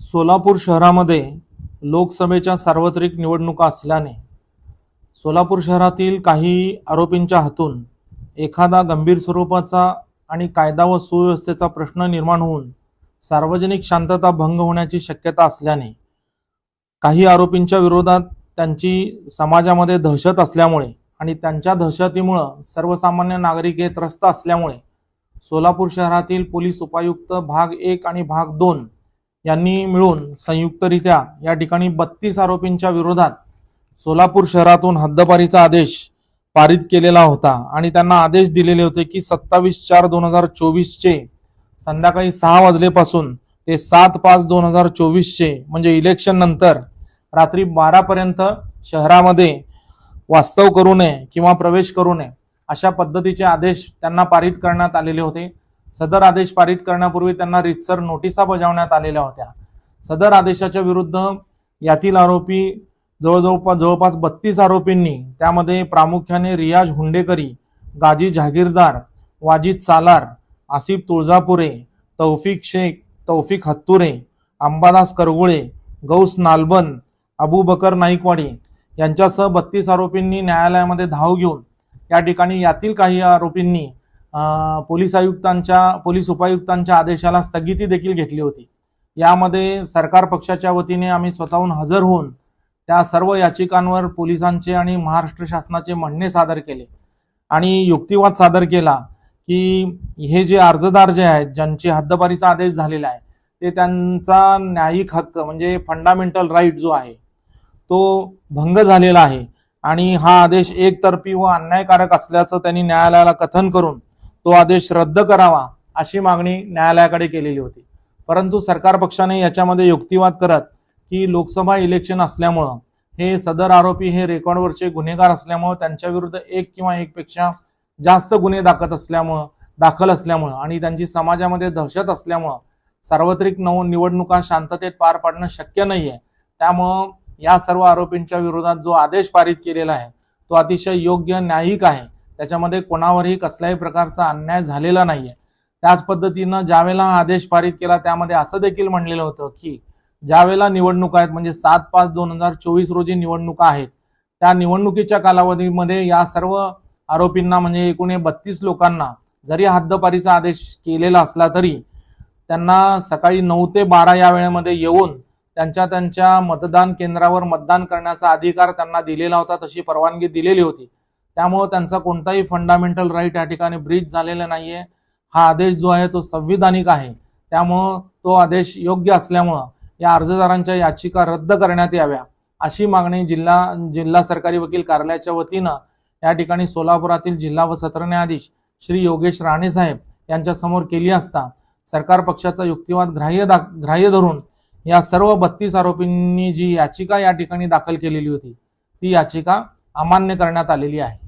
सोलापूर शहरामध्ये लोकसभेच्या सार्वत्रिक निवडणुका असल्याने सोलापूर शहरातील काही आरोपींच्या हातून एखादा गंभीर स्वरूपाचा आणि कायदा व सुव्यवस्थेचा प्रश्न निर्माण होऊन सार्वजनिक शांतता भंग होण्याची शक्यता असल्याने काही आरोपींच्या विरोधात त्यांची समाजामध्ये दहशत असल्यामुळे आणि त्यांच्या दहशतीमुळे सर्वसामान्य नागरिक हे त्रस्त असल्यामुळे सोलापूर शहरातील पोलीस उपायुक्त भाग 1 आणि भाग 2 यांनी मिळून संयुक्तरित्या या ठिकाणी 32 आरोपींच्या विरोधात सोलापूर शहरातून हद्दपारीचा आदेश पारित केलेला होता आणि त्यांना आदेश दिलेले होते की 27/4/2024 चे संध्याकाळी 6 वाजलेपासून ते 7/5/2024 चे म्हणजे इलेक्शन नंतर रात्री 12 पर्यंत शहरामध्ये वास्तव करू नये किंवा प्रवेश करू नये अशा पद्धतीचे आदेश त्यांना पारित करण्यात आलेले होते। सदर आदेश पारित करण्यापूर्वी त्यांना रीतसर नोटिसा बजावण्यात आलेल्या होत्या। सदर आदेशाच्या विरुद्ध यातील आरोपी जवळपास 32 आरोपींनी, त्यामध्ये प्रामुख्याने रियाज हुंडेकरी, गाजी जहागीरदार, वाजिद सालार, आसिफ तुळजापुरे, तौफिक शेख, तौफिक हत्तुरे, अंबादास करगुळे, गौस नालबंद, अबू बकर नाईकवाडी यांच्यासह 32 आरोपींनी न्यायालयामध्ये धाव घेऊन या ठिकाणी यातील काही आरोपींनी पोलीस उपायुक्तांच्या आदेशाला स्थगिती देखील घेतली होती। यामध्ये सरकार पक्षाच्या वतीने आम्ही स्वतःहून हजर होऊन त्या सर्व याचिकांवर पोलिसांचे आणि महाराष्ट्र शासनाचे म्हणणे सादर केले आणि युक्तिवाद सादर केला की हे जे अर्जदार जे आहेत, ज्यांची हद्दपारीचा आदेश झालेला आहे, ते त्यांचा न्यायिक हक्क म्हणजे फंडामेंटल राईट जो आहे तो भंग झालेला आहे आणि हा आदेश एकतर्फी व अन्यायकारक असल्याचं त्यांनी न्यायालयाला कथन करून तो आदेश रद्द करावा अशी मागणी न्यायालयाकडे केलेली होती। परंतु सरकार पक्षाने याच्यामध्ये युक्तिवाद करत की लोकसभा इलेक्शन असल्यामुळं हे सदर आरोपी हे रेकॉर्डवरचे गुन्हेगार असल्यामुळं त्यांच्या विरुद्ध एक किंवा एकपेक्षा जास्त गुन्हे दाखल असल्यामुळं आणि त्यांची समाजामध्ये दहशत असल्यामुळं सार्वत्रिक निवडणुका शांततेत पार पाडणं शक्य नाहीये। त्यामुळं या सर्व आरोपींच्या विरोधात जो आदेश पारित केलेला आहे तो अतिशय योग्य, न्यायिक आहे। त्याच्यामध्ये कोणावरही कसल्याही प्रकारचा अन्याय झालेला नाहीये। त्याच पद्धतीनं ज्यावेळेला हा आदेश पारित केला त्यामध्ये असं देखील म्हणलेलं होतं की ज्यावेळेला निवडणुका आहेत म्हणजे 7/5/2024 रोजी निवडणुका आहेत, त्या निवडणुकीच्या कालावधीमध्ये या सर्व आरोपींना म्हणजे एकूण 32 लोकांना जरी हद्दपारीचा आदेश केलेला असला तरी त्यांना सकाळी 9 ते 12 या वेळेमध्ये येऊन त्यांच्या मतदान केंद्रावर मतदान करण्याचा अधिकार त्यांना दिलेला होता, तशी परवानगी दिलेली होती। त्यामुळे त्यांचा कोणताही फंडामेंटल राईट या ठिकाणी ब्रीच झालेला नाहीये। हा आदेश जो आहे तो संविधानिक आहे। त्यामुळे तो आदेश योग्य असल्यामुळं या अर्जदारांच्या याचिका रद्द करण्यात याव्या अशी मागणी जिल्हा सरकारी वकील कार्यालयाच्या वतीनं या ठिकाणी सोलापुरातील जिल्हा व सत्र न्यायाधीश श्री योगेश राणे साहेब यांच्या समोर केली असता सरकार पक्षाचा युक्तिवाद ग्राह्य धरून या सर्व 32 आरोपींनी जी याचिका या ठिकाणी दाखल केलेली होती ती याचिका अमान्य करण्यात आलेली आहे।